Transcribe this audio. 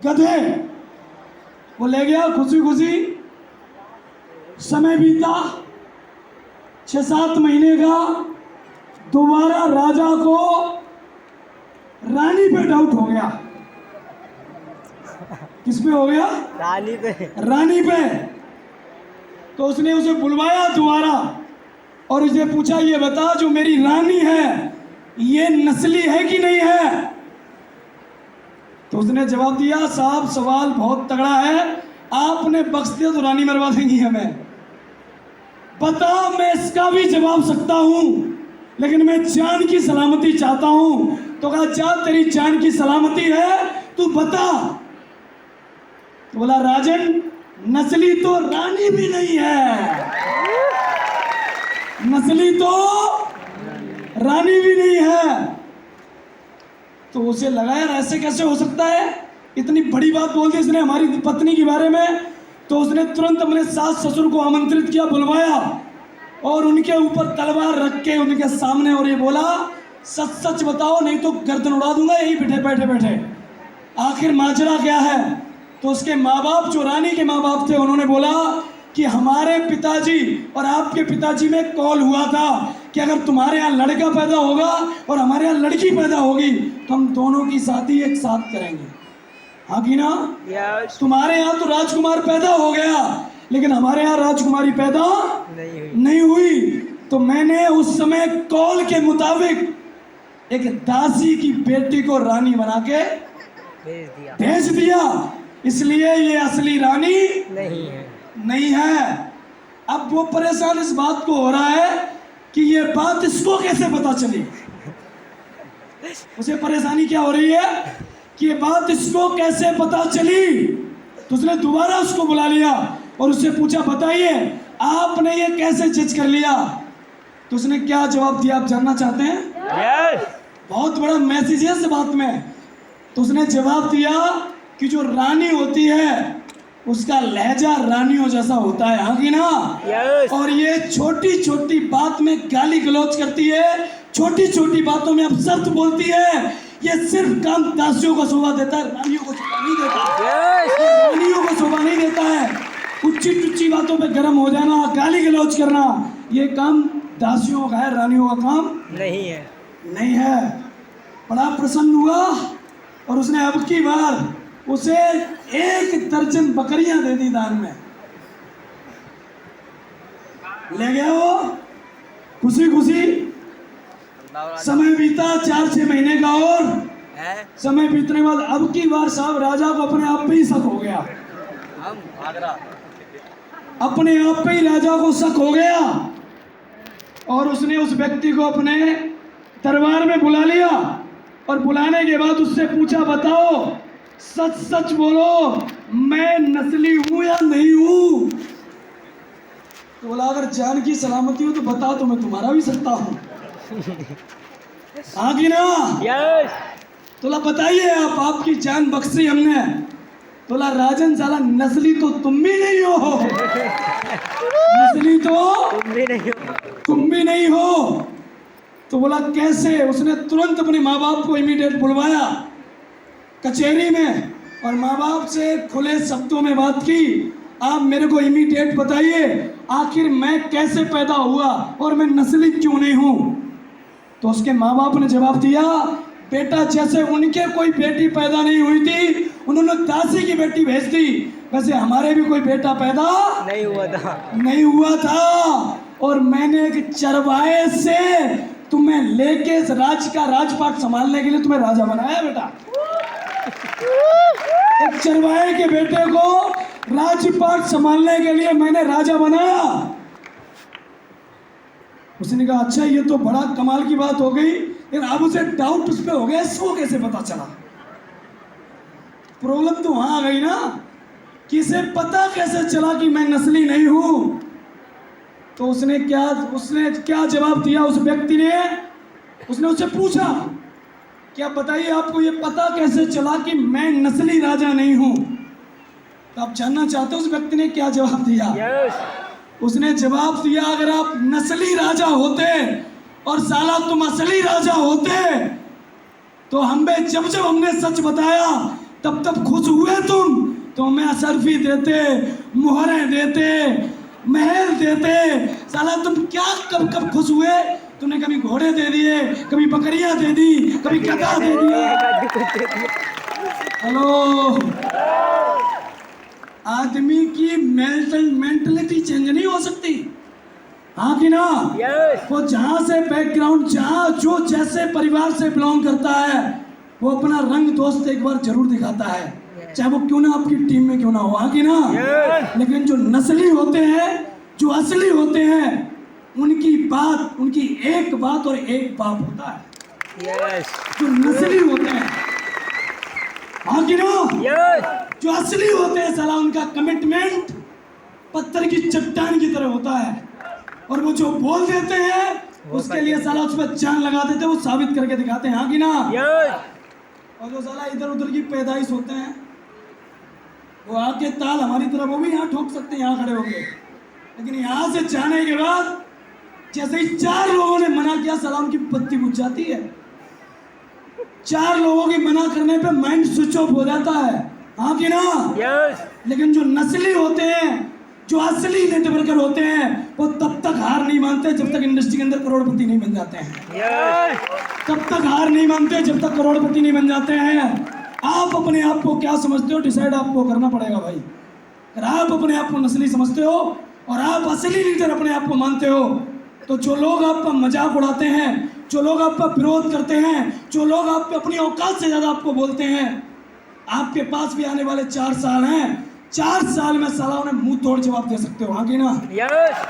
गधे। वो ले गया खुशी खुशी। समय बीता 6-7 महीने का। दोबारा राजा को रानी पे डाउट हो गया। किस पे हो गया? रानी पे। रानी पे। तो उसने उसे बुलवाया दोबारा और उसे पूछा, ये बता जो मेरी रानी है ये नस्ली है कि नहीं है? तो उसने जवाब दिया, साहब सवाल बहुत तगड़ा है, आपने बख्श दिया तो रानी मरवा देंगी हमें। बता, मैं इसका भी जवाब सकता हूं लेकिन मैं जान की सलामती चाहता हूं। तो कहा, जा तेरी जान की सलामती है, तू बता। तो बोला, राजन नस्ली तो रानी भी नहीं है, नस्ली तो रानी भी नहीं है। तो उसे लगा यार ऐसे कैसे हो सकता है, इतनी बड़ी बात बोल दी इसने हमारी पत्नी के बारे में। तो उसने तुरंत अपने सास ससुर को आमंत्रित किया, बुलवाया और उनके ऊपर तलवार रख के उनके सामने और ये बोला, सच सच बताओ नहीं तो गर्दन उड़ा दूंगा यही बैठे बैठे। आखिर माजरा क्या है? तो उसके माँ बाप, जो रानी के माँ बाप थे, उन्होंने बोला कि हमारे पिताजी और आपके पिताजी में कॉल हुआ था कि अगर तुम्हारे यहाँ लड़का पैदा होगा और हमारे यहाँ लड़की पैदा होगी तो हम दोनों की शादी एक साथ करेंगे। हाँ कि ना? यस। तुम्हारे यहाँ तो राजकुमार पैदा हो गया लेकिन हमारे यहाँ राजकुमारी पैदा नहीं हुई। तो मैंने उस समय कॉल के मुताबिक एक दासी की बेटी को रानी बना के भेज दिया। इसलिए ये असली रानी नहीं है। अब वो परेशान इस बात को हो रहा है कि ये बात इसको कैसे पता चली। उसे परेशानी क्या हो रही है कि ये बात इसको कैसे पता चली। तो उसने दोबारा उसको बुला लिया और उससे पूछा, बताइए आपने ये कैसे जज कर लिया? तो उसने क्या जवाब दिया आप जानना चाहते हैं? यस। बहुत बड़ा मैसेज है इस बात में। तो उसने जवाब दिया कि जो रानी होती है उसका लहजा रानियों जैसा होता है। हाँ कि ना? यस। और ये छोटी छोटी बात में गाली गलौज करती है, छोटी छोटी बातों में अपशब्द बोलती है। ये सिर्फ काम दासियों को शोभा देता है, रानियों को शोभा नहीं देता। यस। रानियों को शोभा नहीं देता है। उच्ची टुच्ची बातों पे गर्म हो जाना, गाली गलौज करना, ये काम दासियों का है, रानियों का काम नहीं है। बड़ा प्रसन्न हुआ और उसने अब की बार उसे 1 दर्जन बकरियां दे दी दान में। ले गया वो खुशी खुशी। समय बीता 4-6 महीने का और समय बीतने के बाद अब की बार साहब राजा को अपने आप पे ही शक हो गया। अपने आप पे ही राजा को शक हो गया और उसने उस व्यक्ति को अपने दरबार में बुला लिया और बुलाने के बाद उससे पूछा, बताओ सच सच बोलो मैं नस्ली हूं या नहीं हूं? तो बोला, अगर जान की सलामती हो तो बता, तो मैं तुम्हारा भी सकता हूं। हाँ कि ना? यस। तो बोला, बताइए आप, आपकी जान बख्शी हमने। तो बोला, राजन साला नस्ली तो तुम भी नहीं हो, नस्ली तो तुम भी नहीं हो। तो बोला, कैसे? उसने तुरंत अपने माँ बाप को इमीडिएट बुलवाया कचहरी में और माँ बाप से खुले शब्दों में बात की, आप मेरे को इमीडिएट बताइए आखिर मैं कैसे पैदा हुआ और मैं नस्ली क्यों नहीं हूँ। तो उसके माँ बाप ने जवाब दिया, बेटा जैसे उनके कोई बेटी पैदा नहीं हुई थी उन्होंने दासी की बेटी भेज दी, वैसे हमारे भी कोई बेटा पैदा नहीं हुआ था और मैंने एक चरवाहे से तुम्हें लेके राज्य का राजपाट संभालने के लिए तुम्हें राजा बनाया। बेटा एक चरवाहे के बेटे को राजपाट संभालने के लिए मैंने राजा बनाया। उसने कहा, अच्छा ये तो बड़ा कमाल की बात हो गई, लेकिन अब उसे डाउट उस पर हो गया, इसको कैसे पता चला? प्रॉब्लम तो वहां आ गई ना कि इसे पता कैसे चला कि मैं नस्ली नहीं हूं। तो उसने क्या जवाब दिया उस व्यक्ति ने? उसने उससे पूछा, क्या बताइए आपको ये पता कैसे चला कि मैं नस्ली राजा नहीं हूं? तो आप जानना चाहते हो उस व्यक्ति ने क्या जवाब दिया? उसने जवाब दिया, अगर आप नस्ली राजा होते और साला तुम असली राजा होते तो जब हमने सच बताया तब तब खुश हुए तुम तो मैं असरफी देते, मुहरें देते, महल देते। साला तुम क्या कब कब खुश हुए? तुमने कभी घोड़े दे दिए, कभी बकरियां दे दी, कभी गधा दे दिया। हेलो, आदमी की मेंटलिटी चेंज नहीं हो सकती? हाँ कि ना? यस वो जहां से बैकग्राउंड, जहां जो जैसे परिवार से बिलोंग करता है, वो अपना रंग दोस्त एक बार जरूर दिखाता है, चाहे वो क्यों ना आपकी टीम में क्यों ना हो। हाँ कि ना? यस लेकिन जो नस्ली होते हैं, जो असली होते हैं, उनकी बात, उनकी एक बात और एक बाप होता है। यस जो नस्ली होते हैं, हाँ कि ना? यस जो असली होते हैं साला, उनका कमिटमेंट पत्थर की चट्टान की तरह होता है। और वो जो बोल देते हैं उसके लिए साला उस पर जान लगा देते हैं, वो साबित करके दिखाते हैं। हाँ कि ना? यस और जो साला इधर उधर की पैदाइश होते हैं, वो आके ताल हमारी तरफ, वो भी यहाँ ठोक सकते हैं, यहाँ खड़े होंगे। लेकिन यहाँ से जाने के बाद जैसे ही 4 लोगों ने मना किया, साला उनकी बत्ती बुझ जाती है। 4 लोगों की मना करने पे माइंड स्विच ऑफ हो जाता है। हाँ कि ना? यस लेकिन जो नस्ली होते हैं, जो असली नेटवर्कर होते हैं, वो तब तक हार नहीं मानते जब तक इंडस्ट्री के अंदर करोड़पति नहीं बन जाते हैं। यस तब तक हार नहीं मानते जब तक करोड़पति नहीं बन जाते हैं। आप अपने आप को क्या समझते हो, डिसाइड आपको करना पड़ेगा भाई। अगर आप अपने आप को नस्ली समझते हो और आप असली लीडर अपने आप को मानते हो, तो जो लोग आपका मजाक उड़ाते हैं, जो लोग आपका विरोध करते हैं, जो लोग आप पे अपनी औकात से ज्यादा आपको बोलते हैं, आपके पास भी आने वाले 4 साल हैं। 4 साल में साला उन्हें मुंह तोड़ जवाब दे सकते हो। हाँ कि ना? यस